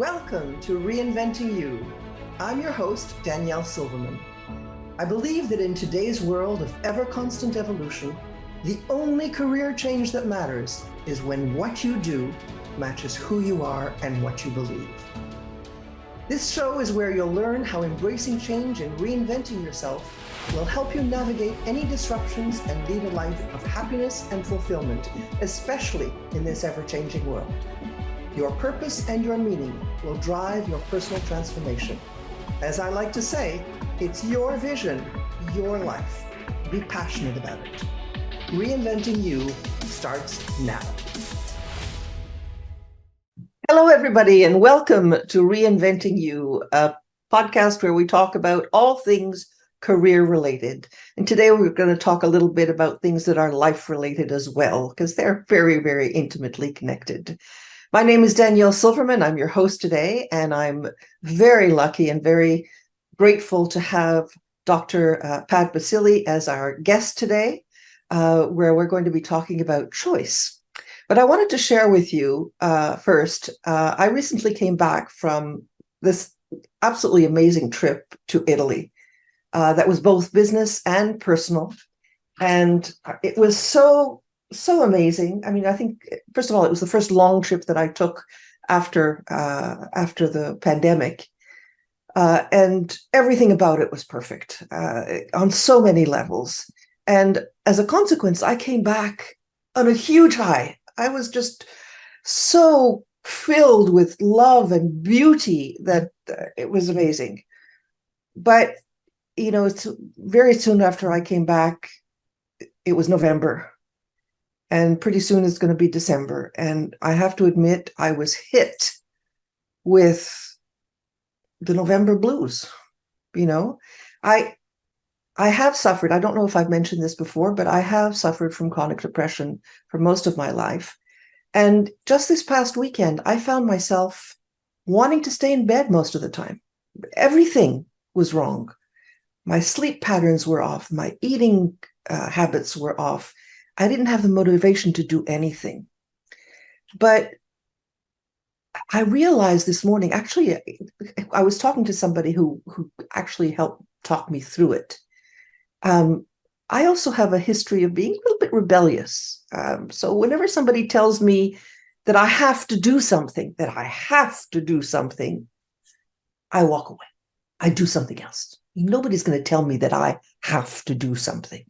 Welcome to Reinventing You. I'm your host, Danielle Silverman. I believe that in today's world of ever-constant evolution, the only career change that matters is when what you do matches who you are and what you believe. This show is where you'll learn how embracing change and reinventing yourself will help you navigate any disruptions and lead a life of happiness and fulfillment, especially in this ever-changing world. Your purpose and your meaning will drive your personal transformation. As I like to say, it's your vision, your life. Be passionate about it. Reinventing You starts now. Hello, everybody, and welcome to Reinventing You, a podcast where we talk about all things career-related. And today we're going to talk a little bit about things that are life-related as well, because they're very, very intimately connected. My name is Danielle Silverman. I'm your host today, and I'm very lucky and very grateful to have Dr. Pat Bacili as our guest today, where we're going to be talking about choice. But I wanted to share with you first, I recently came back from this absolutely amazing trip to Italy that was both business and personal. And it was so amazing. I mean, I think, first of all, it was the first long trip that I took after the pandemic. And everything about it was perfect on so many levels. And as a consequence, I came back on a huge high. I was just so filled with love and beauty that it was amazing. But, you know, very soon after I came back, it was November. And pretty soon it's going to be December. And I have to admit, I was hit with the November blues. You know, I have suffered, I don't know if I've mentioned this before, but I have suffered from chronic depression for most of my life. And just this past weekend, I found myself wanting to stay in bed most of the time. Everything was wrong. My sleep patterns were off. My eating habits were off. I didn't have the motivation to do anything. But I realized this morning, actually, I was talking to somebody who actually helped talk me through it. I also have a history of being a little bit rebellious. So whenever somebody tells me that I have to do something, I walk away. I do something else. Nobody's going to tell me that I have to do something.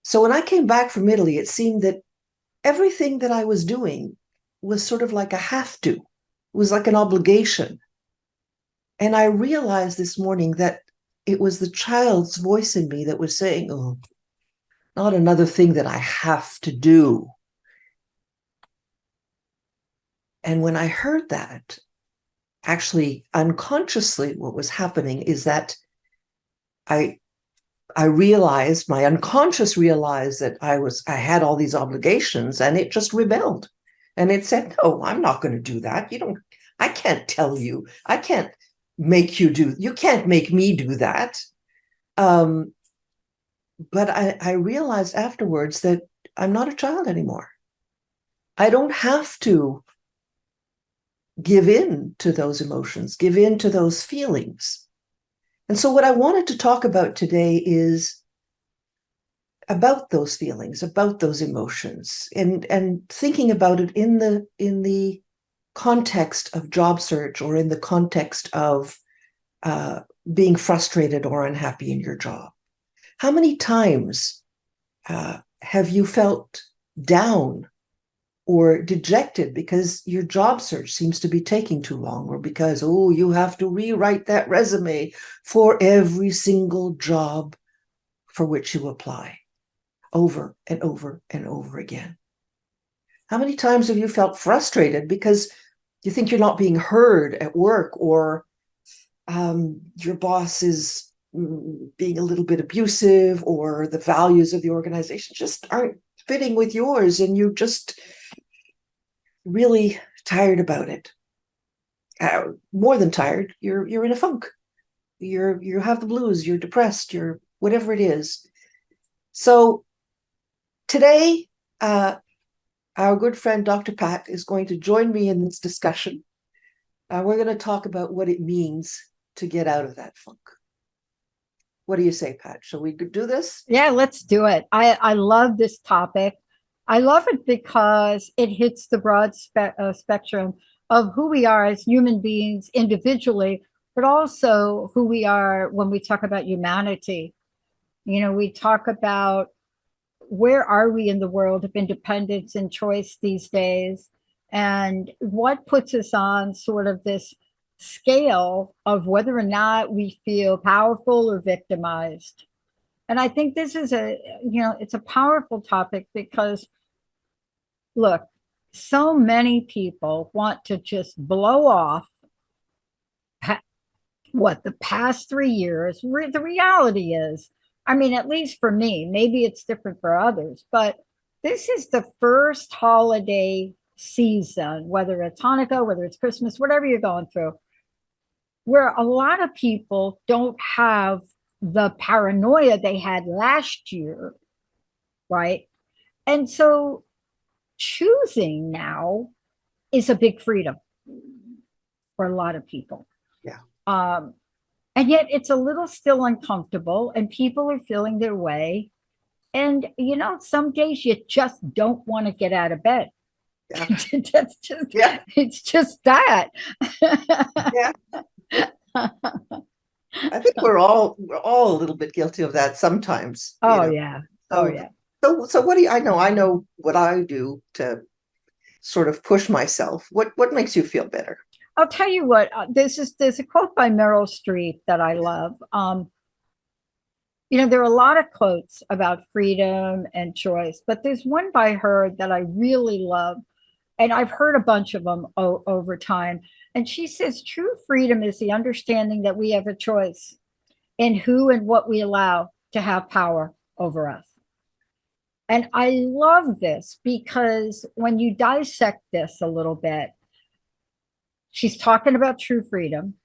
So when I came back from Italy, it seemed that everything that I was doing was sort of like a have to. It was like an obligation. And I realized this morning that it was the child's voice in me that was saying, oh, not another thing that I have to do. And when I heard that, actually unconsciously, what was happening is that I realized, my unconscious realized that I had all these obligations, and it just rebelled. And it said, no, I'm not going to do that. I can't tell you. I can't make you can't make me do that. But I realized afterwards that I'm not a child anymore. I don't have to give in to those emotions, give in to those feelings. And so what I wanted to talk about today is about those feelings, about those emotions, and thinking about it in the context of job search, or in the context of being frustrated or unhappy in your job. How many times have you felt down or dejected because your job search seems to be taking too long, or because, you have to rewrite that resume for every single job for which you apply, over and over and over again? How many times have you felt frustrated because you think you're not being heard at work, or your boss is being a little bit abusive, or the values of the organization just aren't fitting with yours, and you just really tired about it? More than tired, you're in a funk. You have the blues, you're depressed, you're whatever it is. So today, our good friend Dr. Pat is going to join me in this discussion. We're going to talk about what it means to get out of that funk. What do you say, Pat? Shall we do this? Yeah, let's do it. I love this topic. I love it because it hits the broad spectrum of who we are as human beings individually, but also who we are when we talk about humanity. We talk about where are we in the world of independence and choice these days, and what puts us on sort of this scale of whether or not we feel powerful or victimized. And I think this is it's a powerful topic because, look, so many people want to just blow off what the past 3 years. The reality is, I mean, at least for me, maybe it's different for others, but this is the first holiday season, whether it's Hanukkah, whether it's Christmas, whatever you're going through, where a lot of people don't have the paranoia they had last year, right? And so choosing now is a big freedom for a lot of people. Yeah. And yet it's a little still uncomfortable, and people are feeling their way. And, some days you just don't want to get out of bed. Yeah. That's just, Yeah. it's just that. Yeah. I think we're all a little bit guilty of that sometimes, Oh, yeah. Oh, So yeah. so what do you, I know what I do to sort of push myself. What makes you feel better? I'll tell you what, there's a quote by Meryl Streep that I love. There are a lot of quotes about freedom and choice, but there's one by her that I really love. And I've heard a bunch of them over time. And she says, true freedom is the understanding that we have a choice in who and what we allow to have power over us. And I love this because when you dissect this a little bit, she's talking about true freedom.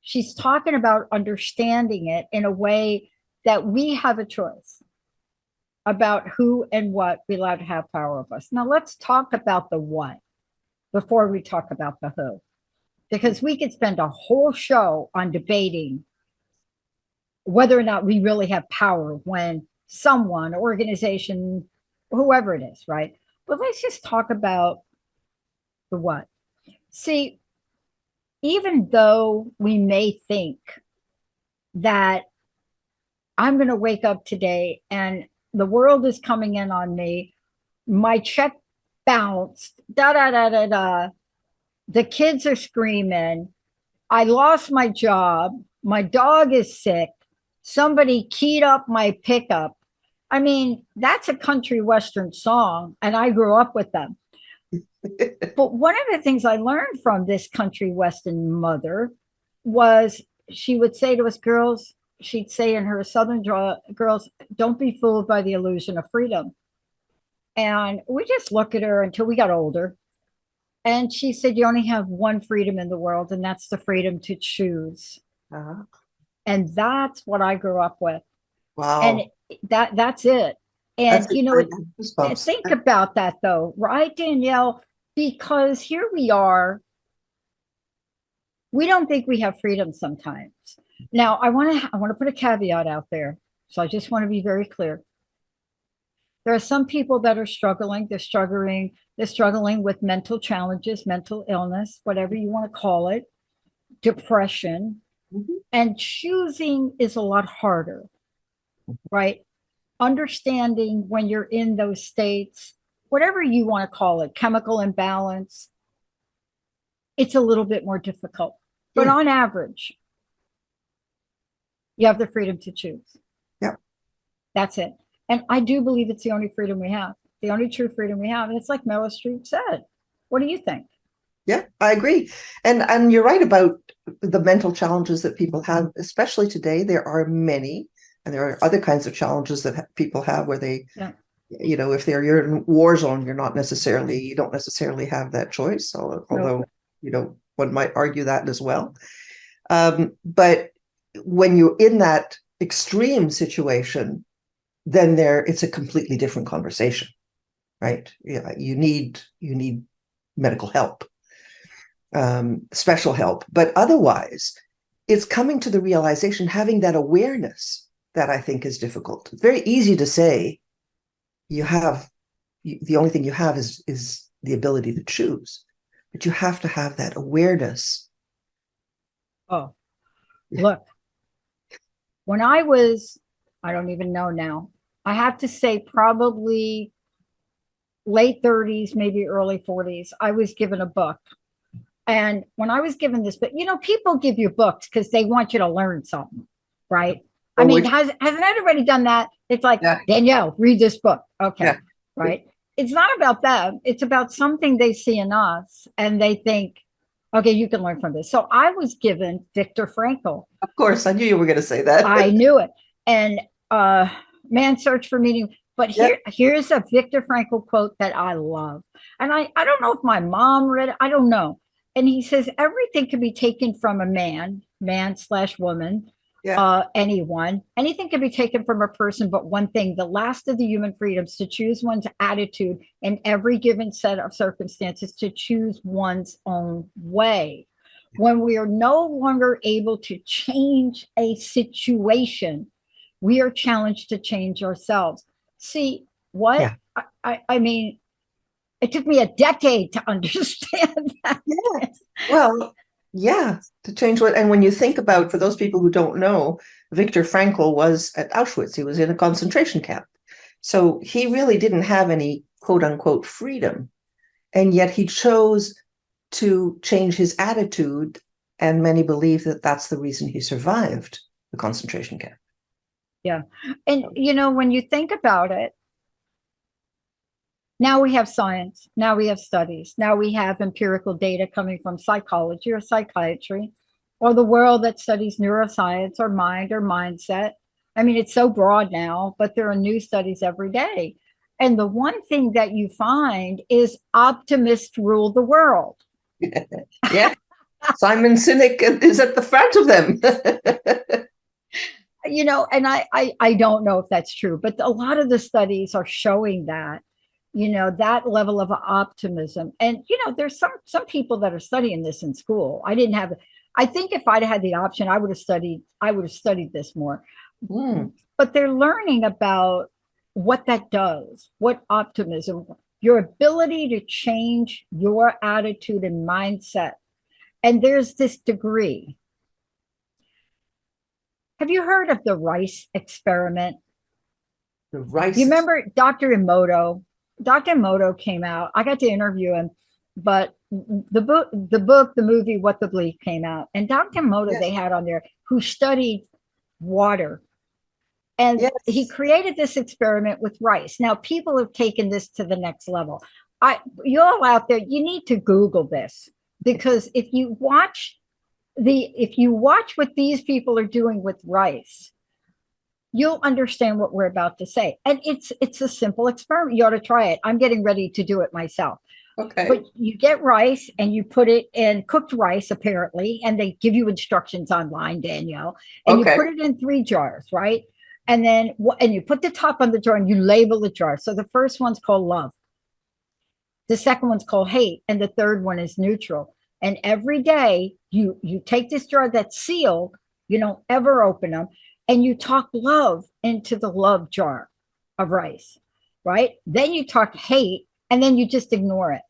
She's talking about understanding it in a way that we have a choice about who and what we allow to have power of us. Now, let's talk about the what before we talk about the who, because we could spend a whole show on debating whether or not we really have power when someone, organization, whoever it is, right? But let's just talk about the what. See, even though we may think that I'm going to wake up today and the world is coming in on me, my check bounced, da da da da da, the kids are screaming, I lost my job, my dog is sick, somebody keyed up my pickup. I mean, that's a country western song, and I grew up with them. But one of the things I learned from this country western mother was she would say to us girls, she'd say in her southern draw, girls, don't be fooled by the illusion of freedom. And we just looked at her until we got older. And she said, you only have one freedom in the world, and that's the freedom to choose. Uh-huh. And that's what I grew up with. And Wow. that's it. That's And goosebumps. think about that though, right, Danielle? Because here we are, we don't think we have freedom sometimes. Now, I want to put a caveat out there. So I just want to be very clear. There are some people that are struggling. They're struggling with mental challenges, mental illness, whatever you want to call it, depression. Mhm. And choosing is a lot harder, right? Understanding when you're in those states, whatever you want to call it, chemical imbalance, it's a little bit more difficult. But Sure. on average, you have the freedom to choose. Yeah. That's it. And I do believe it's the only freedom we have, the only true freedom we have. And it's like Meryl Streep said. What do you think? Yeah, I agree. And you're right about the mental challenges that people have, especially today. There are many, and there are other kinds of challenges that people have where they, Yeah. if you're in war zone, you don't necessarily have that choice. Nope. Although, one might argue that as well. But when you're in that extreme situation, then it's a completely different conversation, right? Yeah, you need medical help. special help. But otherwise, it's coming to the realization, having that awareness, that I think is difficult. It's very easy to say the only thing you have is the ability to choose, but you have to have that awareness. Oh, look, when I was, I don't even know now, I have to say probably late 30s, maybe early 40s, I was given a book. And when I was given this book, people give you books because they want you to learn something, right? I mean, hasn't anybody done that? It's like, yeah. Danielle, read this book. Okay, yeah. Right? It's not about them. It's about something they see in us and they think, okay, you can learn from this. So I was given Viktor Frankl. Of course, I knew you were going to say that. I knew it. And Man's Search for Meaning. But here's a Viktor Frankl quote that I love. And I don't know if my mom read it. I don't know. And he says, everything can be taken from a man/woman, anyone. Anything can be taken from a person, but one thing, the last of the human freedoms, to choose one's attitude in every given set of circumstances, to choose one's own way. When we are no longer able to change a situation, we are challenged to change ourselves. See, what? Yeah. I mean, it took me a decade to understand that. Yeah. Well, yeah, to change what. And when you think about, for those people who don't know, Viktor Frankl was at Auschwitz. He was in a concentration camp. So he really didn't have any quote unquote freedom. And yet he chose to change his attitude. And many believe that that's the reason he survived the concentration camp. Yeah. And, when you think about it, now we have science, now we have studies, now we have empirical data coming from psychology or psychiatry, or the world that studies neuroscience or mind or mindset. I mean, it's so broad now, but there are new studies every day. And the one thing that you find is optimists rule the world. Yeah. Simon Sinek is at the front of them. And I don't know if that's true, but a lot of the studies are showing that, that level of optimism. And, there's some people that are studying this in school. I think if I'd had the option, I would have studied this more. But they're learning about what that does, what optimism, your ability to change your attitude and mindset. And there's this degree. Have you heard of the rice experiment? The rice. You remember Dr. Emoto? Dr. Emoto came out. I got to interview him, but the movie, What the Bleep came out. And Dr. Emoto, they had on there, who studied water. And he created this experiment with rice. Now, people have taken this to the next level. You all out there, you need to Google this, because if you watch what these people are doing with rice, you'll understand what we're about to say. And it's a simple experiment. You ought to try it. I'm getting ready to do it myself. Okay. But you get rice and you put it in cooked rice, apparently, and they give you instructions online, Danielle, and you put it in 3 jars, right? And then you put the top on the jar and you label the jar. So the first one's called love. The second one's called hate. And the third one is neutral. And every day you take this jar that's sealed, you don't ever open them, and you talk love into the love jar of rice, right? Then you talk hate, and then you just ignore it.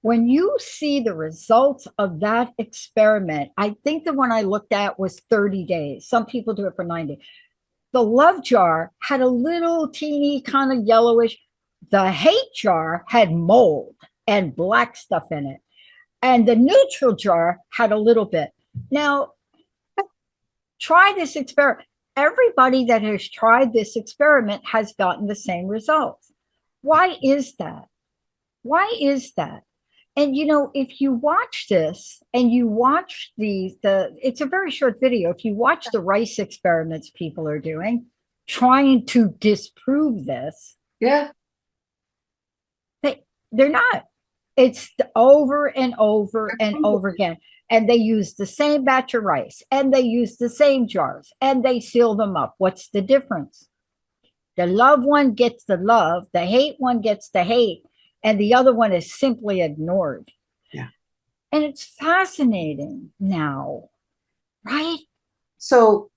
When you see the results of that experiment, I think the one I looked at was 30 days. Some people do it for 90. The love jar had a little teeny kind of yellowish. The hate jar had mold and black stuff in it. And the neutral jar had a little bit. Now, try this experiment. Everybody that has tried this experiment has gotten the same results. Why is that? Why is that? And, if you watch this and you watch it's a very short video. If you watch the rice experiments people are doing, trying to disprove this. Yeah. They're not. It's over and over and over again. And they use the same batch of rice, and they use the same jars, and they seal them up. What's the difference? The love one gets the love, the hate one gets the hate, and the other one is simply ignored. Yeah. And it's fascinating now, right? So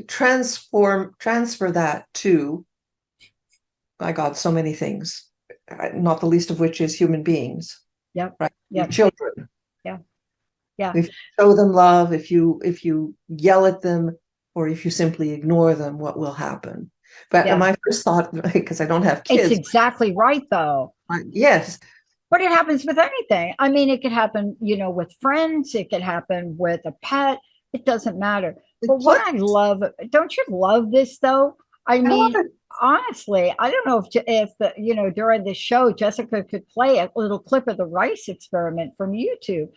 transfer that to, my God, so many things, not the least of which is human beings, Yep. right? Your Yep. children. Yeah. Yeah. If you show them love, if you yell at them, or if you simply ignore them, what will happen? But Yeah. my first thought, because I don't have It's kids, exactly right, though. yes, But it happens with anything. I mean, it could happen, with friends, it could happen with a pet. It doesn't matter. the But what I kids, love, don't you love this though? I I love mean, it. honestly, I don't know if during the show Jessica could play a little clip of the rice experiment from YouTube,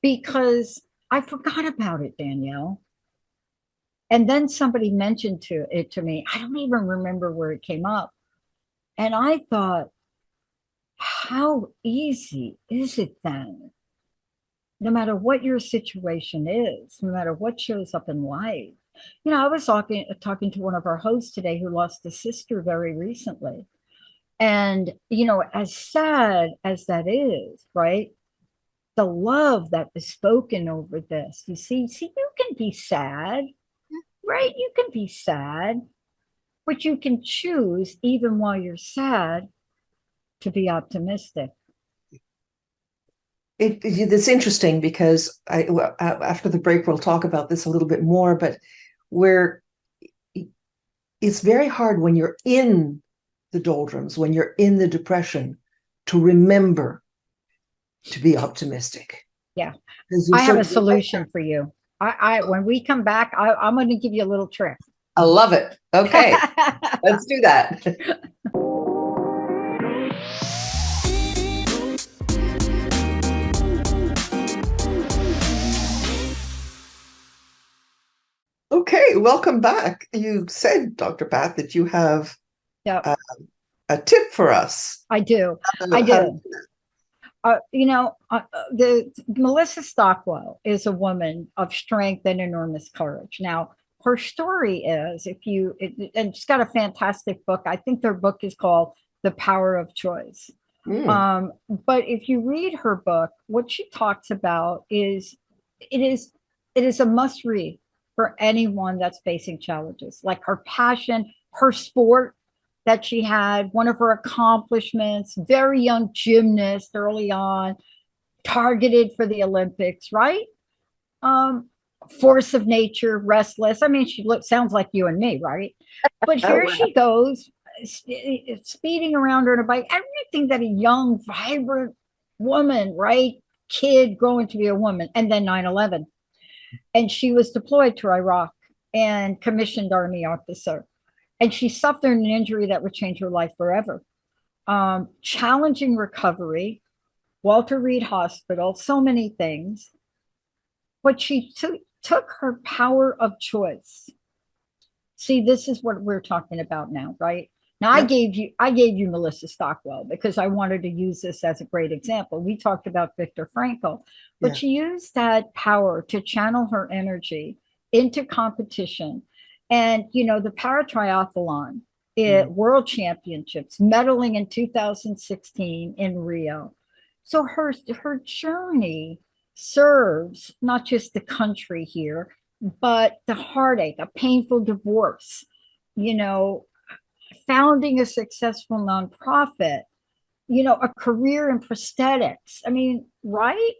because I forgot about it, Danielle. And then somebody mentioned it to me. I don't even remember where it came up. And I thought, how easy is it then? No matter what your situation is, no matter what shows up in life. I was talking to one of our hosts today who lost a sister very recently. And, as sad as that is, right? The love that is spoken over this. You see, you can be sad, right? You can be sad, but you can choose, even while you're sad, to be optimistic. It's interesting because after the break we'll talk about this a little bit more, but where it's very hard when you're in the doldrums, when you're in the depression, to remember to be optimistic. Yeah. Because you're I have so, a solution for you. When we come back, I'm going to give you a little trick. I love it. Okay, let's do that. Okay, welcome back. You said, Dr. Pat, that you have Yeah, a tip for us. I do. I How to do. The Melissa Stockwell is a woman of strength and enormous courage. Now, her story is, and she's got a fantastic book. I think their book is called The Power of Choice. Mm, But if you read her book, what she talks about it is it is a must read for anyone that's facing challenges. Like her passion, her sport that she had, one of her accomplishments, very young gymnast early on, targeted for the Olympics, right? Um, Force of nature, restless. I mean, sounds like you and me, right? But oh, here wow. she goes, speeding around on a bike. Everything that a young, vibrant woman, right, kid growing to be a woman, and then 9/11, and she was deployed to Iraq and commissioned army officer, and she suffered an injury that would change her life forever. Challenging recovery, Walter Reed Hospital, so many things, but she took her power of choice. See, this is what we're talking about now, right? Now Yep. I gave you Melissa Stockwell because I wanted to use this as a great example. We talked about Viktor Frankl, but Yeah. she used that power to channel her energy into competition. And the para triathlon, Mm. world championships, medaling in 2016 in Rio. So her journey serves not just the country here, but the heartache, a painful divorce, you know, founding a successful nonprofit, a career in prosthetics. I mean, right?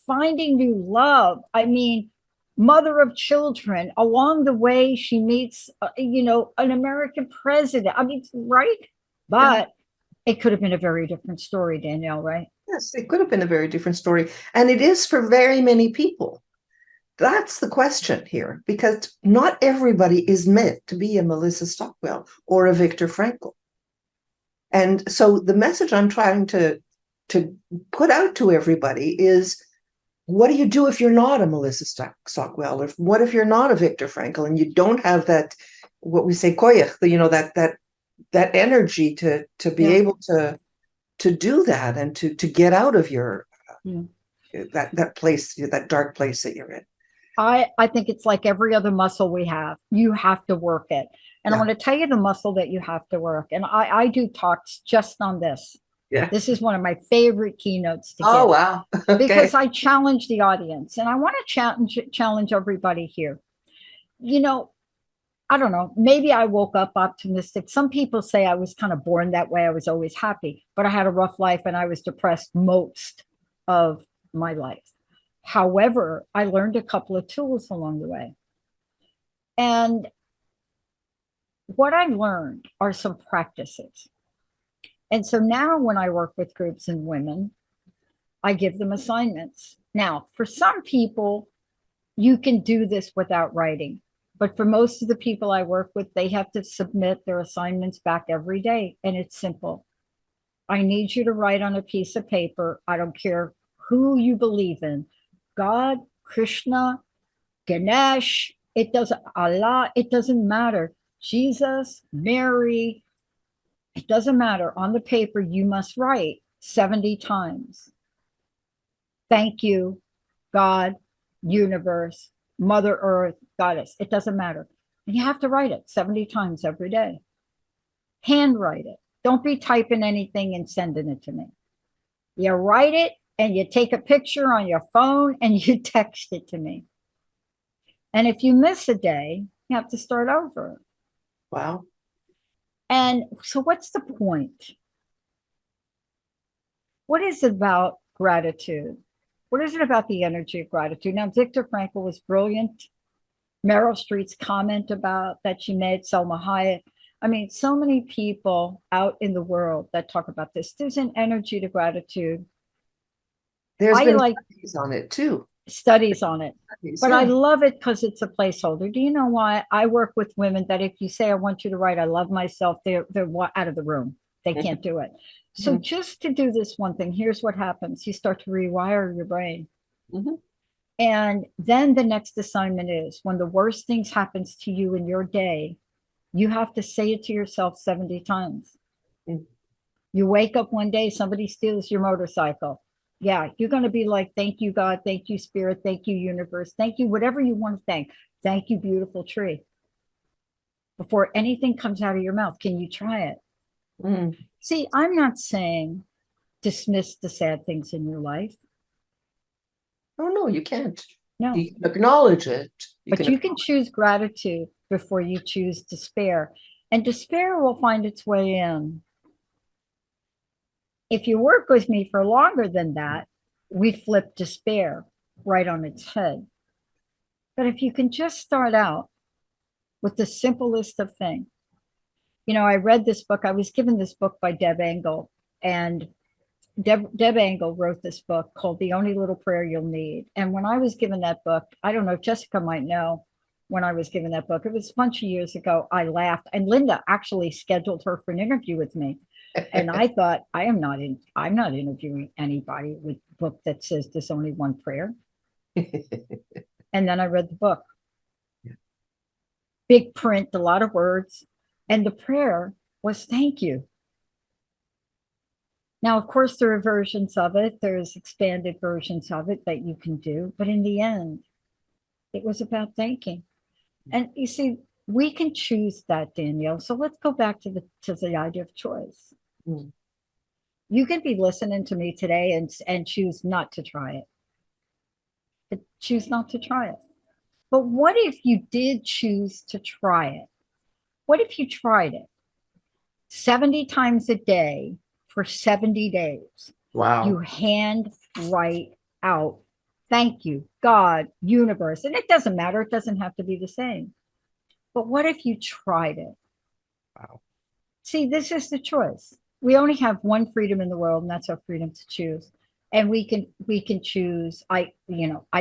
Finding new love. I mean, mother of children. Along the way, she meets, an American president. I mean, right? Yeah. But it could have been a very different story, Danielle, right? Yes, it could have been a very different story. And it is for very many people. That's the question here, because not everybody is meant to be a Melissa Stockwell or a Viktor Frankl. And so the message I'm trying to put out to everybody is, what do you do if you're not a Melissa Stockwell? Or what if you're not a Viktor Frankl and you don't have that, what we say, koyach, that energy to be Yeah. able to do that and to get out of your Yeah. that place, that dark place that you're in. I think it's like every other muscle we have. You have to work it. And I Yeah. want to tell you the muscle that you have to work. And I do talks just on this. Yeah. This is one of my favorite keynotes to Oh, give wow. Okay. because I challenge the audience, and I want to challenge everybody here. You know, I don't know, maybe I woke up optimistic. Some people say I was kind of born that way. I was always happy, but I had a rough life and I was depressed most of my life. However, I learned a couple of tools along the way. And what I learned are some practices. And so now when I work with groups and women, I give them assignments. Now, for some people, you can do this without writing. But for most of the people I work with, they have to submit their assignments back every day. And it's simple. I need you to write on a piece of paper. I don't care who you believe in, God, Krishna, Ganesh, it doesn't, Allah, it doesn't matter. Jesus, Mary, it doesn't matter. On the paper, you must write 70 times. Thank you, God, universe, Mother Earth, Goddess. It doesn't matter. And you have to write it 70 times every day. Handwrite it. Don't be typing anything and sending it to me. You write it and you take a picture on your phone and you text it to me. And if you miss a day, you have to start over. Wow. And so, what's the point? What is it about gratitude? What is it about the energy of gratitude? Now, Viktor Frankl was brilliant. Meryl Streep's comment about that she made, Selma Hayek. I mean, so many people out in the world that talk about this. There's an energy to gratitude. There's I been like studies on it too. studies on it, but I Yeah. love it because it's a placeholder. Do you know why? I work with women that if you say, I want you to write, I love myself, they're out of the room. They can't do it. So Mhm. just to do this one thing, here's what happens. You start to rewire your brain. Mhm. And then the next assignment is when the worst things happens to you in your day, you have to say it to yourself 70 times. Mhm. You wake up one day, somebody steals your motorcycle. Yeah, you're going to be like, thank you, God. Thank you, Spirit. Thank you, universe. Thank you, whatever you want to thank. Thank you, beautiful tree. Before anything comes out of your mouth, can you try it? Mm. See, I'm not saying dismiss the sad things in your life. Oh, no, you can't. No, You can acknowledge it. You but can. you can choose gratitude before you choose despair. And despair will find its way in. If you work with me for longer than that, we flip despair right on its head. But if you can just start out with the simplest of things, I read this book. I was given this book by Deb Engel, and Deb Engel wrote this book called The Only Little Prayer You'll Need. And when I was given that book, I don't know if Jessica might know when I was given that book. It was a bunch of years ago. I laughed, and Linda actually scheduled her for an interview with me. And I thought, I'm not interviewing anybody with a book that says there's only one prayer. And then I read the book. Big print, a lot of words. And the prayer was thank you. Now, of course, there are versions of it, there's expanded versions of it that you can do. But in the end, it was about thanking. And you see, we can choose that, Danielle. So let's go back to the idea of choice. Mm. You can be listening to me today and choose not to try it. But choose not to try it. But what if you did choose to try it? What if you tried it 70 times a day for 70 days? You Wow. hand write out, thank you, God, universe. And it doesn't matter, it doesn't have to be the same. But what if you tried it? Wow. See, this is the choice. We only have one freedom in the world, and that's our freedom to choose. And we can choose. I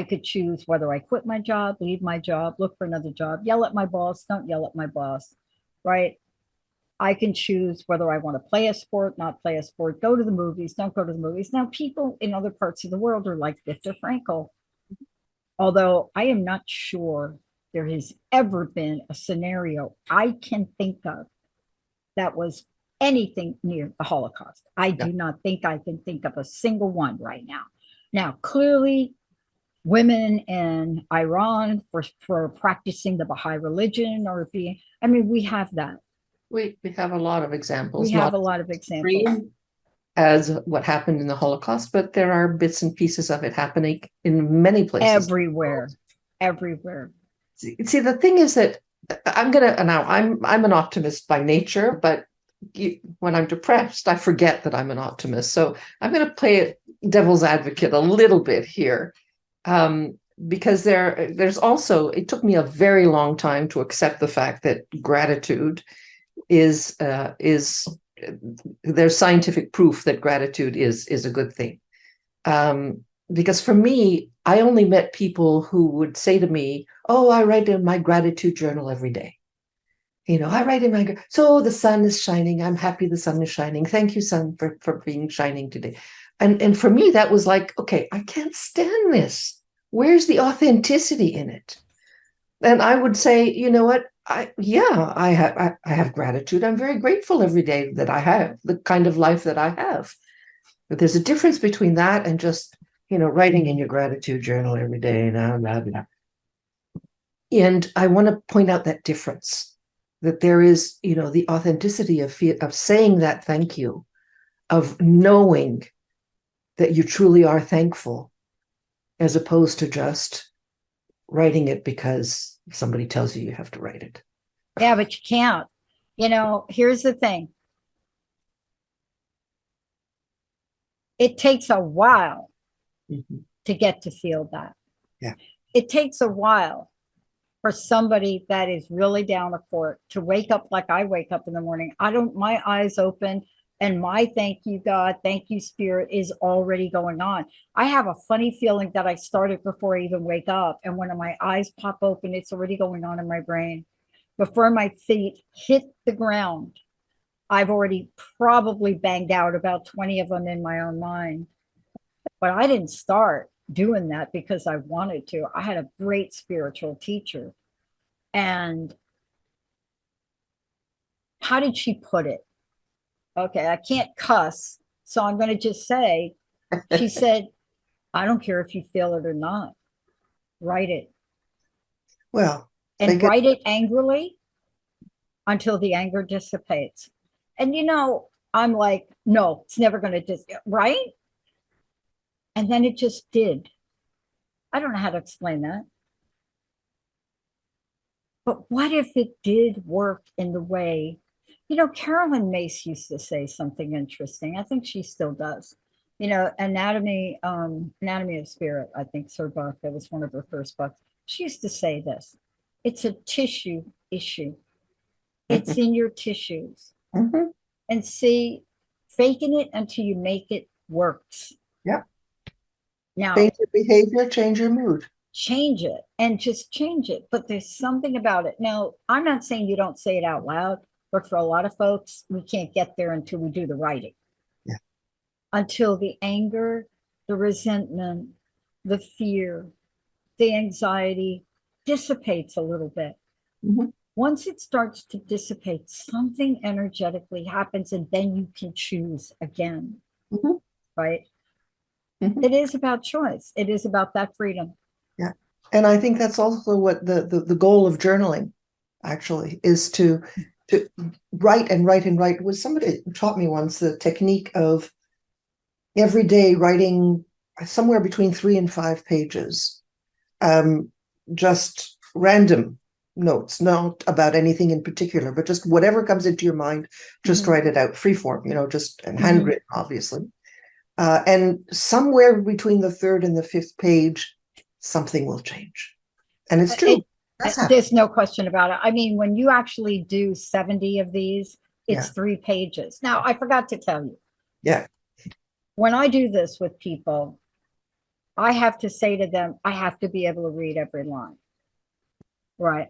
could choose whether I quit my job, leave my job, look for another job, yell at my boss, don't yell at my boss, right? I can choose whether I want to play a sport, not play a sport, go to the movies, don't go to the movies. Now, people in other parts of the world are like Viktor Frankl, although I am not sure there has ever been a scenario I can think of that was anything near the Holocaust. I Yeah. do not think I can think of a single one right now. Now, clearly, women in Iran for practicing the Baha'i religion or being, I mean, we have that. We have a lot of We examples, have not a lot of examples. extreme, as what happened in the Holocaust, but there are bits and pieces of it happening in many places. Everywhere. See, the thing is that I'm an optimist by nature, but when I'm depressed, I forget that I'm an optimist. So I'm going to play devil's advocate a little bit here, because there's also, it took me a very long time to accept the fact that gratitude is there's scientific proof that gratitude is a good thing. Because for me, I only met people who would say to me, "Oh, I write in my gratitude journal every day. I write in my, so the sun is shining. I'm happy the sun is shining. Thank you, sun, for being shining today." And for me, that was like, okay, I can't stand this. Where's the authenticity in it? And I would say, you know what? I have gratitude. I'm very grateful every day that I have the kind of life that I have. But there's a difference between that and just, writing in your gratitude journal every day, blah, blah, blah. And I want to point out that difference, that there is, the authenticity of saying that thank you, of knowing that you truly are thankful, as opposed to just writing it because somebody tells you have to write it. Yeah, but you can't. Here's the thing. It takes a while to get to feel that. Yeah. It takes a while for somebody that is really down the court to wake up like I wake up in the morning. My eyes open and my thank you, God, thank you, Spirit, is already going on. I have a funny feeling that I started before I even wake up. And when my eyes pop open, it's already going on in my brain. Before my feet hit the ground, I've already probably banged out about 20 of them in my own mind. But I didn't start doing that because I wanted to. I had a great spiritual teacher. And how did she put it? Okay, I can't cuss. So I'm going to just say, she said, I don't care if you feel it or not. Write it. Well, and write it angrily until the anger dissipates. And I'm like, no, it's never going to right? And then it just did. I don't know how to explain that. But what if it did work in the way, Carolyn Mace used to say something interesting. I think she still does. Anatomy of Spirit, I think, her book, that was one of her first books. She used to say this: it's a tissue issue. It's in your tissues. And see, faking it until you make it works. Yeah. Now, change your behavior, change your mood. Change it and just change it. But there's something about it. Now, I'm not saying you don't say it out loud, but for a lot of folks, we can't get there until we do the writing. Yeah. Until the anger, the resentment, the fear, the anxiety dissipates a little bit. Once it starts to dissipate, something energetically happens, and then you can choose again. Right? It is about choice. It is about that freedom. Yeah. And I think that's also what the goal of journaling actually is, to write and write and write. Was somebody taught me once the technique of every day writing somewhere between 3 and 5 pages, just random notes, not about anything in particular, but just whatever comes into your mind, just write it out, free form, just and handwritten, obviously. And somewhere between the 3rd and the 5th page, something will change. And it's true. There's no question about it. I mean, when you actually do 70 of these, it's 3 pages. Now, I forgot to tell you. Yeah. When I do this with people, I have to say to them, I have to be able to read every line. Right?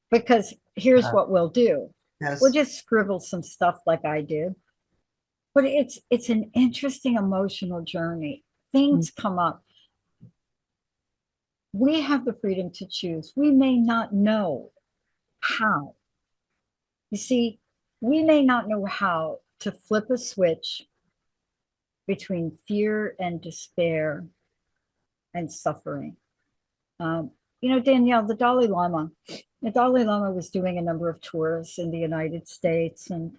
Because here's what we'll do. Yes. We'll just scribble some stuff like I did. But it's an interesting emotional journey. Things come up. We have the freedom to choose. We may not know how. You see, we may not know how to flip a switch between fear and despair and suffering. Danielle, the Dalai Lama was doing a number of tours in the United States and,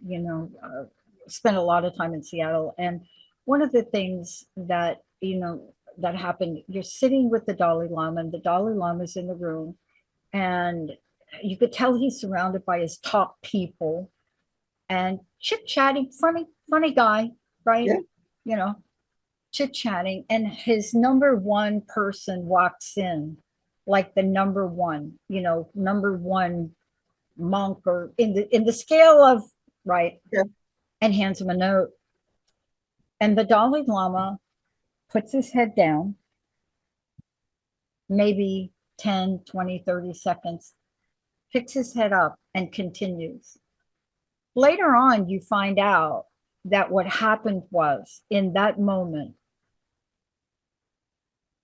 spent a lot of time in Seattle. And one of the things that, that happened, you're sitting with the Dalai Lama, and the Dalai Lama's in the room, and you could tell he's surrounded by his top people and chit chatting, funny guy, right? Yeah. You know, chit chatting, and his number one person walks in, like the number one, number one monk, or in the scale of, right, Yeah. and hands him a note. And the Dalai Lama puts his head down, maybe 10, 20, 30 seconds, picks his head up and continues. Later on, you find out that what happened was, in that moment,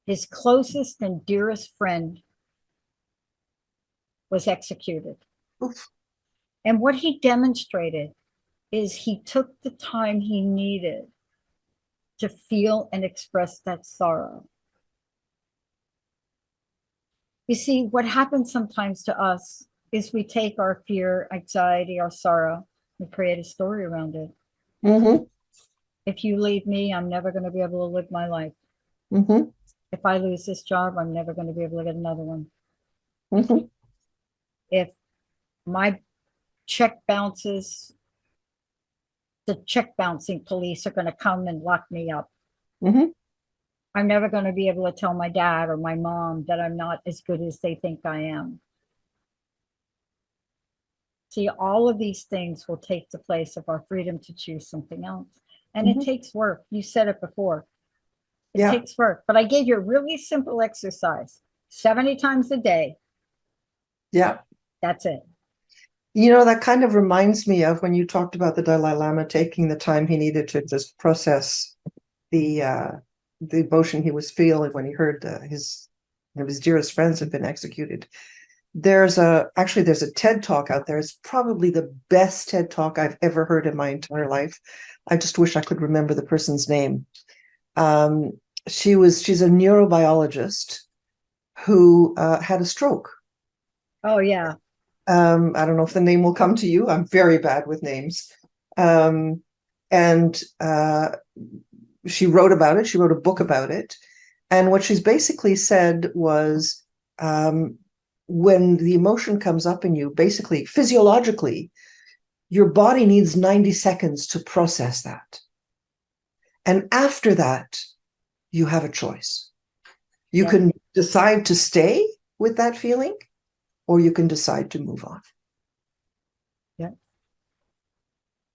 his closest and dearest friend was executed. Oof. And what he demonstrated is he took the time he needed to feel and express that sorrow. You see, what happens sometimes to us is we take our fear, anxiety, our sorrow, and create a story around it. Mm-hmm. If you leave me, I'm never going to be able to live my life. Mm-hmm. If I lose this job, I'm never going to be able to get another one. Mm-hmm. If my check bounces, the check bouncing police are going to come and lock me up. Mm-hmm. I'm never going to be able to tell my dad or my mom that I'm not as good as they think I am. See, all of these things will take the place of our freedom to choose something else. And it Mm-hmm. takes work. You said it before. It Yeah. takes work. But I gave you a really simple exercise 70 times a day. Yeah. That's it. That kind of reminds me of when you talked about the Dalai Lama taking the time he needed to just process the emotion he was feeling when he heard his dearest friends had been executed. There's a TED talk out there. It's probably the best TED talk I've ever heard in my entire life. I just wish I could remember the person's name. She's a neurobiologist who had a stroke. Oh, yeah. I don't know if the name will come to you. I'm very bad with names. And she wrote about it. She wrote a book about it. And what she's basically said was, when the emotion comes up in you, basically physiologically, your body needs 90 seconds to process that. And after that, you have a choice. You Yeah. can decide to stay with that feeling, or you can decide to move on. Yeah.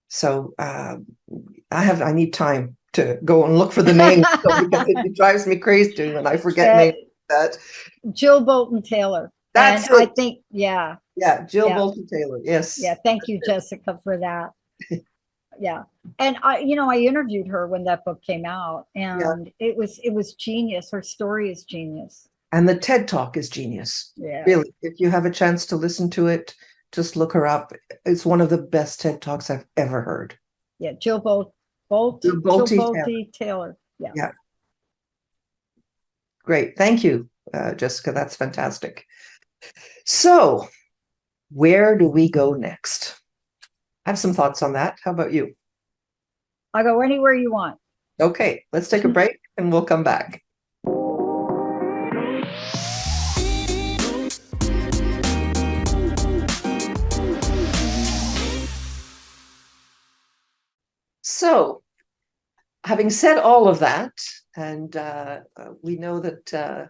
So I need time to go and look for the name because it drives me crazy when I forget names like that. Jill Bolton Taylor. That's And I it. think, yeah. Yeah, Jill Yeah. Bolton Taylor. Yes. Yeah. Thank you, Jessica, for that. Yeah. And I interviewed her when that book came out, Yeah. and it was genius. Her story is genius. And the TED Talk is genius. Yeah. Really, if you have a chance to listen to it, just look her up. It's one of the best TED Talks I've ever heard. Yeah. Jill Jill Bolte Taylor. Yeah. Yeah. Great. Thank you, Jessica. That's fantastic. So, where do we go next? I have some thoughts on that. How about you? I'll go anywhere you want. Okay, let's take a break and we'll come back. So, having said all of that, and we know that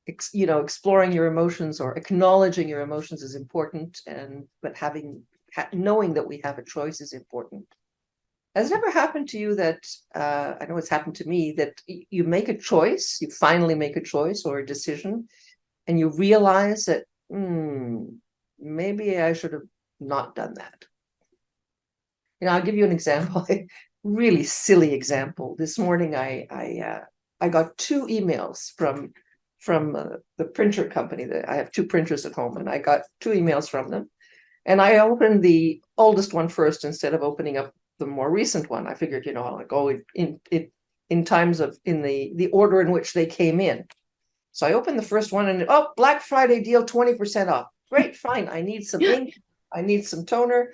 exploring your emotions or acknowledging your emotions is important, but knowing that we have a choice is important. Has it ever happened to you that I know it's happened to me, that you make a choice, you finally make a choice or a decision, and you realize that maybe I should have not done that? I'll give you an example, a really silly example. This morning, I got 2 emails from the printer company. That I have 2 printers at home, and I got 2 emails from them. And I opened the oldest one first instead of opening up the more recent one. I figured, I'll go in times of in the order in which they came in. So I opened the first one, and Black Friday deal, 20% off. Great, fine. I need some ink. I need some toner.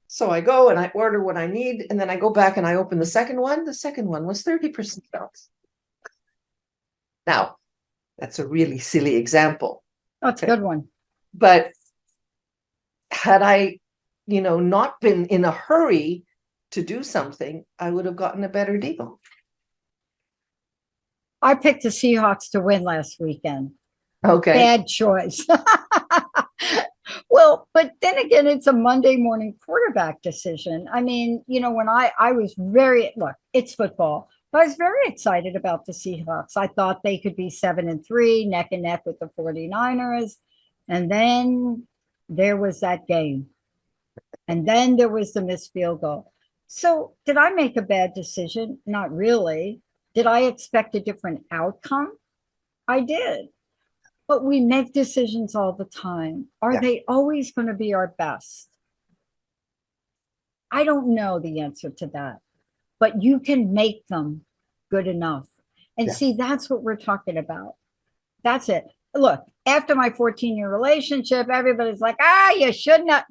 So I go and I order what I need, and then I go back and I open the second one. The second one was 30% off. Now, that's a really silly example. That's a good one. But had I, not been in a hurry to do something, I would have gotten a better deal. I picked the Seahawks to win last weekend. Okay. Bad choice. Well, but then again, it's a Monday morning quarterback decision. I mean, when I was look, it's football, but I was very excited about the Seahawks. I thought they could be 7-3, neck and neck with the 49ers. And then there was that game. And then there was the missed field goal. So did I make a bad decision? Not really. Did I expect a different outcome? I did. But we make decisions all the time. Are they always going to be our best? I don't know the answer to that, but you can make them good enough. And see, that's what we're talking about. That's it. Look, after my 14-year relationship, everybody's like, you shouldn't have,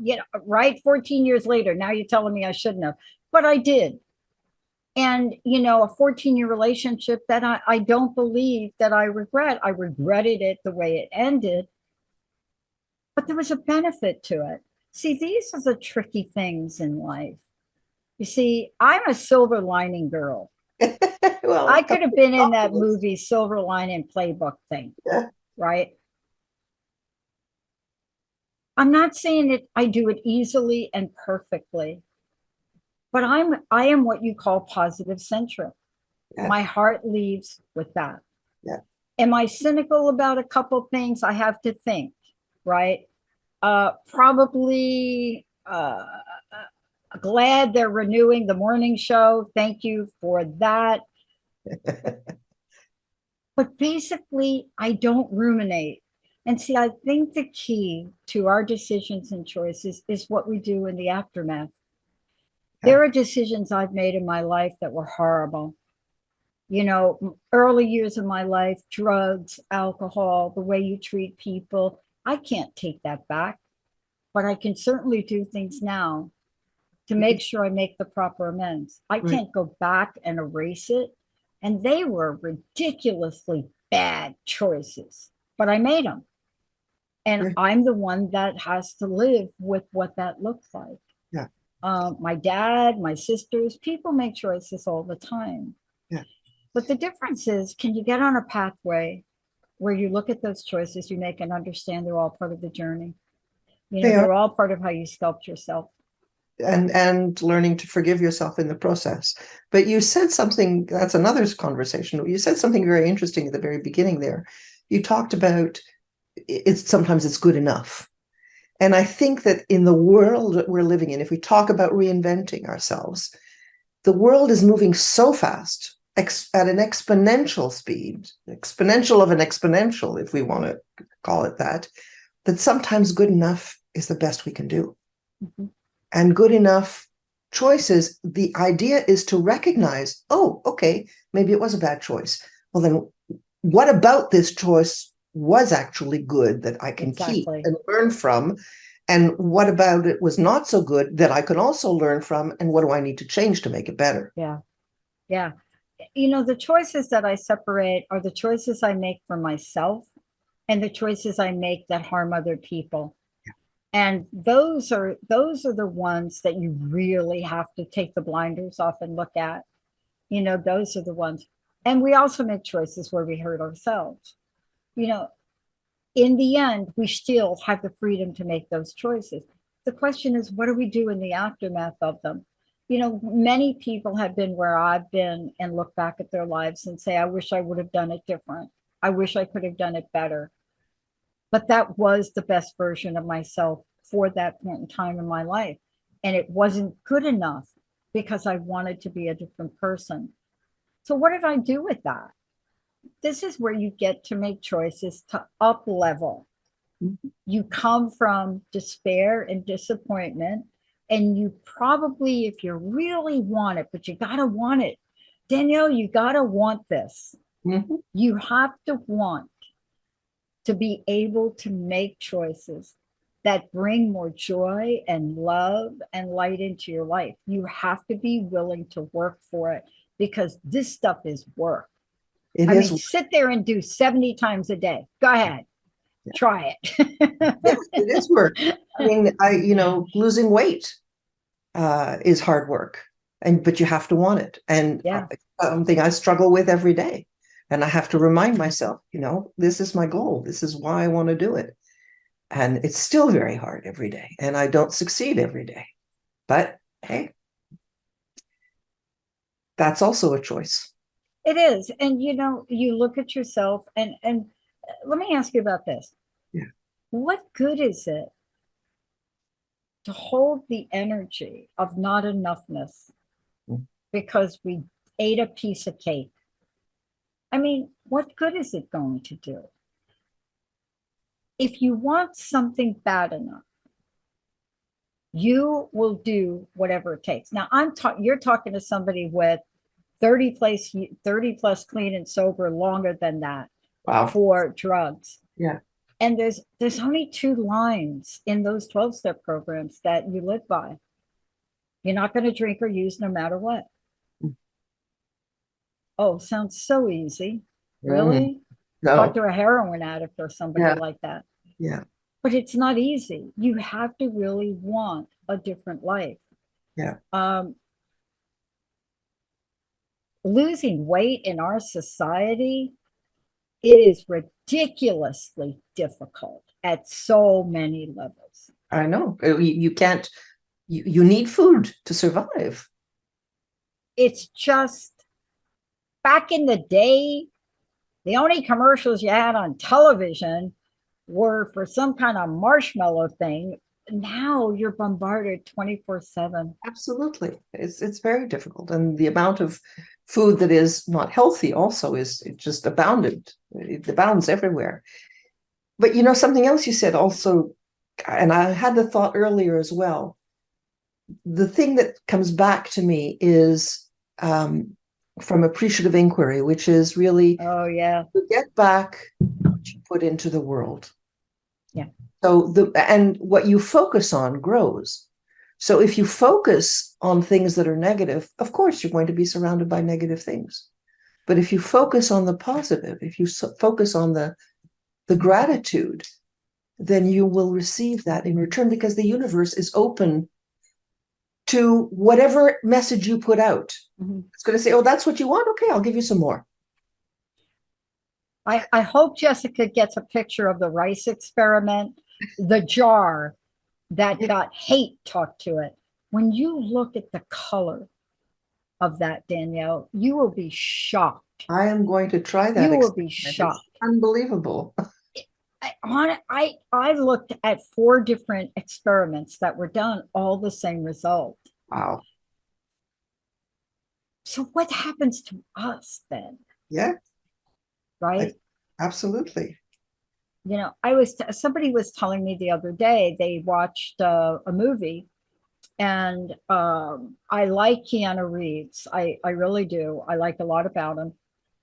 right? 14 years later, now you're telling me I shouldn't have, but I did. And, a 14-year relationship that I don't believe that I regret. I regretted it the way it ended, but there was a benefit to it. See, these are the tricky things in life. You see, I'm a silver lining girl. Well, I could have been in that movie Silver Lining Playbook thing, right? I'm not saying that I do it easily and perfectly, but I am what you call positive centric. My heart leaves with that. Am I cynical about a couple things? I have to think, right? Probably glad they're renewing the morning show. Thank you for that. But basically, I don't ruminate. And see, I think the key to our decisions and choices is what we do in the aftermath. There are decisions I've made in my life that were horrible. Early years of my life, drugs, alcohol, the way you treat people. I can't take that back, but I can certainly do things now to make sure I make the proper amends. I can't go back and erase it. And they were ridiculously bad choices, but I made them. And I'm the one that has to live with what that looks like. My dad, my sisters, people make choices all the time. But the difference is, can you get on a pathway where you look at those choices you make and understand they're all part of the journey? They're all part of how you sculpt yourself. And learning to forgive yourself in the process. But you said something, that's another conversation. You said something very interesting at the very beginning there. You talked about sometimes it's good enough. And I think that in the world that we're living in, if we talk about reinventing ourselves, the world is moving so fast at an exponential speed, exponential of an exponential, if we want to call it that sometimes good enough is the best we can do. And good enough choices, the idea is to recognize, okay, maybe it was a bad choice. Well, then what about this choice was actually good that I can keep and learn from? And what about it was not so good that I can also learn from? And what do I need to change to make it better? Yeah. The choices that I separate are the choices I make for myself and the choices I make that harm other people. And those are the ones that you really have to take the blinders off and look at. Those are the ones. And we also make choices where we hurt ourselves. In the end, we still have the freedom to make those choices. The question is, what do we do in the aftermath of them? Many people have been where I've been and look back at their lives and say, I wish I would have done it different. I wish I could have done it better. But that was the best version of myself for that point in time in my life. And it wasn't good enough because I wanted to be a different person. So what did I do with that? This is where you get to make choices to up level. You come from despair and disappointment, and you probably, if you really want it, but you got to want it. Danielle, you got to want this. You have to want to be able to make choices that bring more joy and love and light into your life. You have to be willing to work for it because this stuff is work. It I is. mean, sit there and do 70 times a day. Go ahead, try it. Yes, it is work. I mean, losing weight is hard work, but you have to want it, and Yeah. something I struggle with every day, and I have to remind myself, this is my goal. This is why I want to do it, and it's still very hard every day, and I don't succeed every day. But hey, that's also a choice. It is. And you look at yourself and let me ask you about this. Yeah. What good is it to hold the energy of not enoughness because we ate a piece of cake? I mean, what good is it going to do? If you want something bad enough, you will do whatever it takes. Now, you're talking to somebody with 30 plus clean and sober longer than that. Wow. For drugs. Yeah. And there's only 2 lines in those 12-step programs that you live by. You're not going to drink or use no matter what. Oh, sounds so easy. Really? No. Talk to a heroin addict or somebody like that. Yeah. But it's not easy. You have to really want a different life. Yeah. Losing weight in our society, it is ridiculously difficult at so many levels. I know. You can't, you need food to survive. It's just, back in the day, the only commercials you had on television were for some kind of marshmallow thing. Now you're bombarded 24/7. Absolutely. It's very difficult. And the amount of food that is not healthy also is just abounded. It abounds everywhere. But something else you said also, and I had the thought earlier as well. The thing that comes back to me is from appreciative inquiry, which is really to get back what you put into the world. Yeah. So and what you focus on grows. So if you focus on things that are negative, of course you're going to be surrounded by negative things. But if you focus on the positive, if you focus on the gratitude, then you will receive that in return, because the universe is open to whatever message you put out. Mm-hmm. It's going to say, oh, that's what you want? Okay, I'll give you some more. I hope Jessica gets a picture of the rice experiment, the jar that got hate talked to it. When you look at the color of that, Danielle, you will be shocked. I am going to try that. You will be shocked. It's unbelievable. I looked at 4 different experiments that were done, all the same result. Wow. So what happens to us then? Yeah. Right? Absolutely. Somebody was telling me the other day, they watched a movie, and I like Keanu Reeves. I really do. I like a lot about him,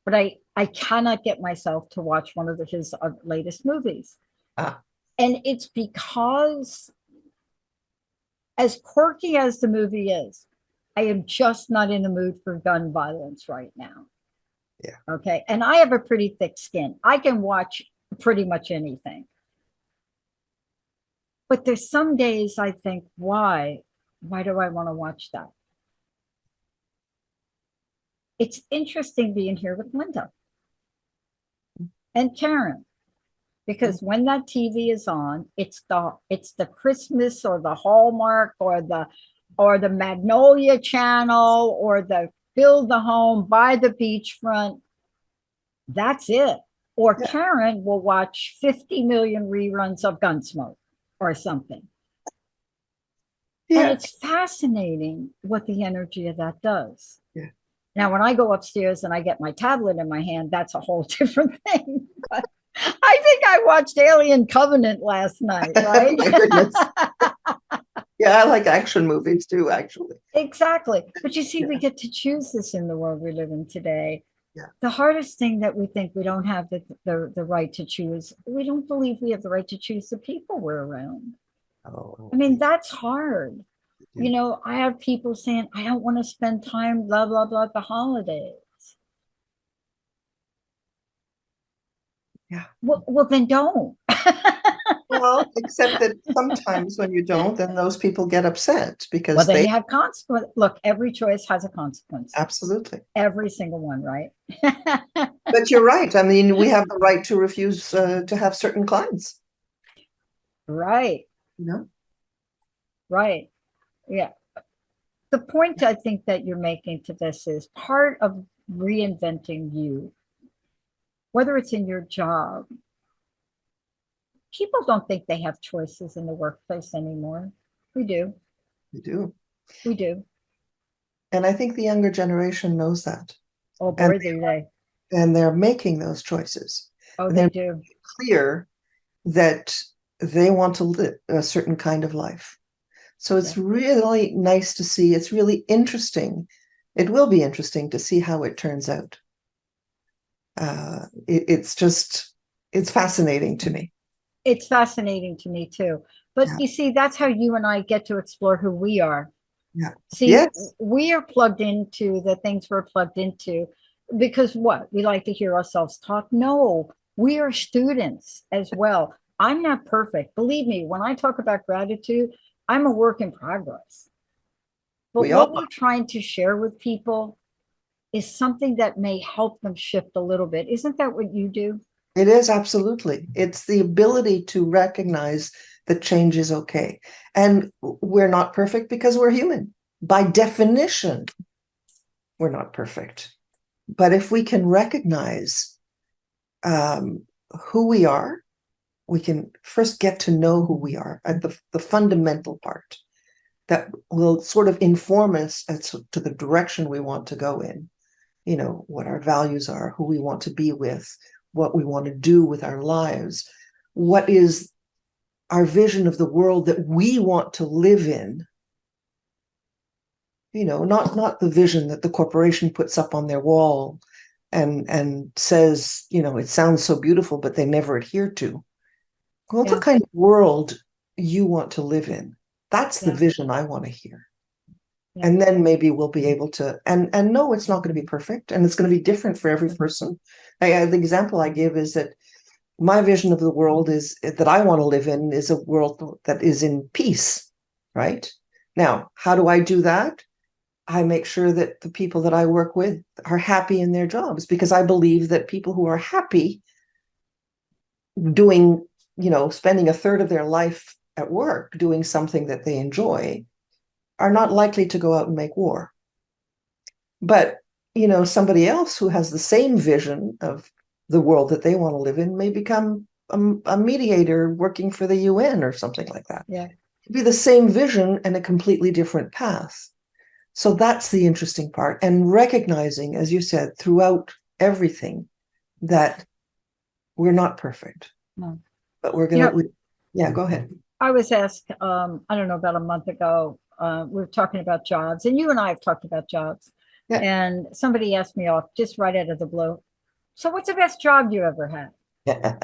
but I cannot get myself to watch one of his latest movies. And it's because, as quirky as the movie is, I am just not in the mood for gun violence right now. Yeah. Okay. And I have a pretty thick skin. I can watch pretty much anything. But there's some days I think, why do I want to watch that? It's interesting being here with Linda and Karen, because when that TV is on, it's the Christmas or the Hallmark or the Magnolia Channel or the Build the Home by the Beachfront. That's it. Or Karen will watch 50 million reruns of Gunsmoke or something. Yeah. And it's fascinating what the energy of that does. Yeah. Now, when I go upstairs and I get my tablet in my hand, that's a whole different thing. But I think I watched Alien Covenant last night, right? Oh my goodness. Yeah, I like action movies too, actually. Exactly. But you see, we get to choose this in the world we live in today. Yeah. The hardest thing that we think we don't have the right to choose, we don't believe we have the right to choose the people we're around. Oh, I mean, that's hard. yeah. I have people saying, I don't want to spend time, blah, blah, blah, at the holidays. Yeah. Well, then don't. Well, except that sometimes when you don't, then those people get upset Well, because then they you have consequence. Look, every choice has a consequence. absolutely. Every single one, right? But you're right. I mean, we have the right to refuse to have certain clients, Right, you know? right. Yeah. The point I think that you're making to this is part of reinventing you, whether it's in your job. People don't think they have choices in the workplace anymore. We do. We do. We do. And I think the younger generation knows that. Oh And boy, do they. and they're making those choices. Oh, And they they're do. clear that they want to live a certain kind of life. So Yeah. it's really nice to see. It's really interesting. It will be interesting to see how it turns out. It's just, it's fascinating to me. It's fascinating to me too. But Yeah. you see, that's how you and I get to explore who we are. Yeah. See, Yes. we are plugged into the things we're plugged into because what? We like to hear ourselves talk. No, we are students as well. I'm not perfect. Believe me, when I talk about gratitude, I'm a work in progress. But We all what we're trying to share with people is something that may help them shift a little bit. Isn't that what you do? It is absolutely. It's the ability to recognize that change is okay. And we're not perfect because we're human. By definition, we're not perfect. But if we can recognize who we are, we can first get to know who we are at the fundamental part that will sort of inform us as to the direction we want to go in, what our values are, who we want to be with, what we want to do with our lives, what is our vision of the world that we want to live in, not the vision that the corporation puts up on their wall and says, it sounds so beautiful, but they never adhere to. What's the Yeah, kind of world you want to live in? That's the yeah, vision I want to hear. yeah, And then maybe we'll be able to, and no, it's not going to be perfect, and it's going to be different for every person. The example I give is that my vision of the world is that I want to live in is a world that is in peace, right? Now, how do I do that? I make sure that the people that I work with are happy in their jobs because I believe that people who are happy doing, spending a third of their life at work doing something that they enjoy are not likely to go out and make war. But, somebody else who has the same vision of the world that they want to live in may become a mediator working for the UN or something like that. yeah. It'd be the same vision and a completely different path. So that's the interesting part. And recognizing, as you said, throughout everything, that we're not perfect, No. but we're You going know, to, yeah, go ahead. I was asked, I don't know, about a month ago, we were talking about jobs, and you and I have talked about jobs. Yeah. And somebody asked me off just right out of the blue. So, what's the best job you ever had? Yeah.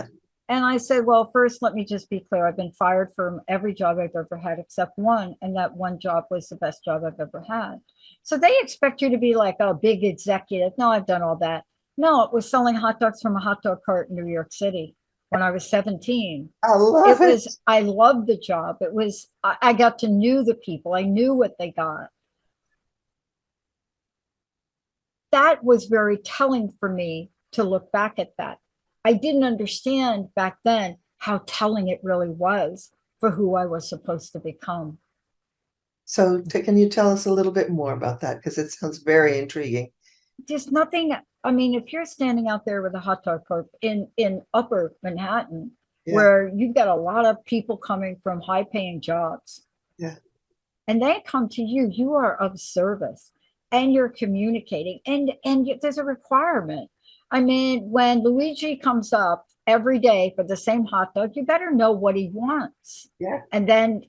And I said, well, first, let me just be clear. I've been fired from every job I've ever had except one. And that one job was the best job I've ever had. So they expect you to be like a big executive. No, I've done all that. No, it was selling hot dogs from a hot dog cart in New York City when I was 17. I love It it. was, I loved the job. It was, I got to know the people. I knew what they got. That was very telling for me to look back at that. I didn't understand back then how telling it really was for who I was supposed to become. So can you tell us a little bit more about that? Because it sounds very intriguing. Just nothing. I mean, if you're standing out there with a hot dog cart in upper Manhattan, Yeah. where you've got a lot of people coming from high paying jobs, Yeah. and they come to you, you are of service and you're communicating, and there's a requirement. I mean, when Luigi comes up every day for the same hot dog, you better know what he wants. Yeah. And then,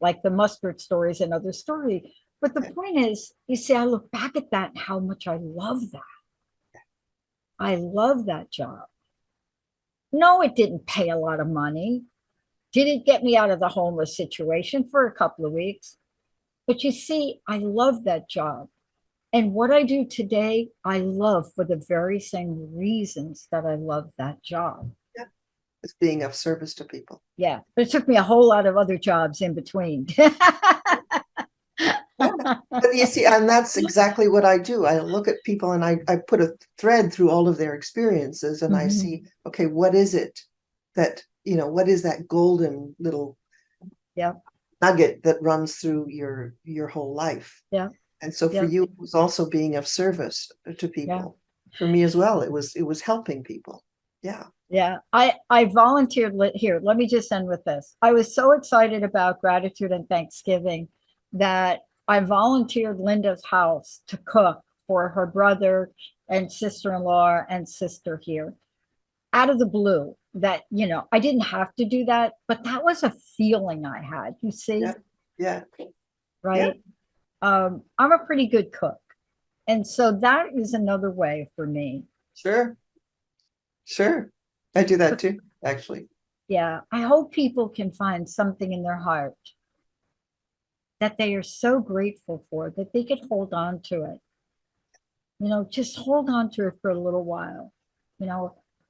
like the mustard story is another story. But the point is, you see, I look back at that and how much I love that. I love that job. No, it didn't pay a lot of money, Didn't get me out of the homeless situation for a couple of weeks. But you see, I love that job. And what I do today, I love for the very same reasons that I love that job. Yeah. It's being of service to people. Yeah. But it took me a whole lot of other jobs in between. But you see, and that's exactly what I do. I look at people and I put a thread through all of their experiences, and I see, okay, what is it that, what is that golden little nugget that runs through your whole life? Yeah. And so for you, it was also being of service to people. Yeah. For me as well, it was helping people. Yeah. Yeah. I volunteered here. Let me just end with this. I was so excited about gratitude and Thanksgiving that I volunteered Linda's house to cook for her brother and sister-in-law and sister here out of the blue. That, I didn't have to do that, but that was a feeling I had, you see? Yeah. Right. Yeah. I'm a pretty good cook. And so that is another way for me. Sure. I do that too, actually. Yeah. I hope people can find something in their heart that they are so grateful for that they could hold on to it. Just hold on to it for a little while.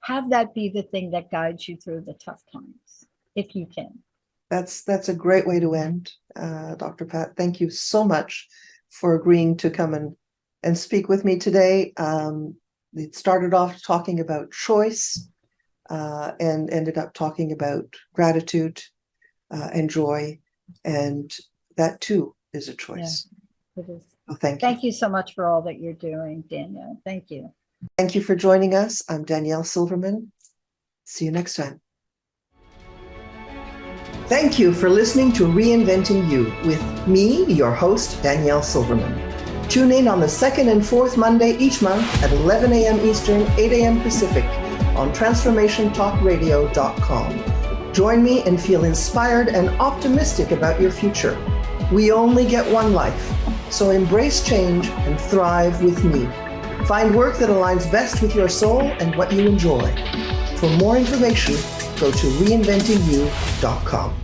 Have that be the thing that guides you through the tough times, if you can. That's a great way to end, Dr. Pat. Thank you so much for agreeing to come and speak with me today. It started off talking about choice and ended up talking about gratitude and joy, and that too is a choice. Yeah, it is. Oh, thank you. Thank you so much for all that you're doing, Danielle. Thank you. Thank you for joining us. I'm Danielle Silverman. See you next time. Thank you for listening to Reinventing You with me, your host, Danielle Silverman. Tune in on the second and fourth Monday each month at 11 a.m. Eastern, 8 a.m. Pacific on transformationtalkradio.com. Join me and feel inspired and optimistic about your future. We only get one life, so embrace change and thrive with me. Find work that aligns best with your soul and what you enjoy. For more information, go to reinventingyou.com.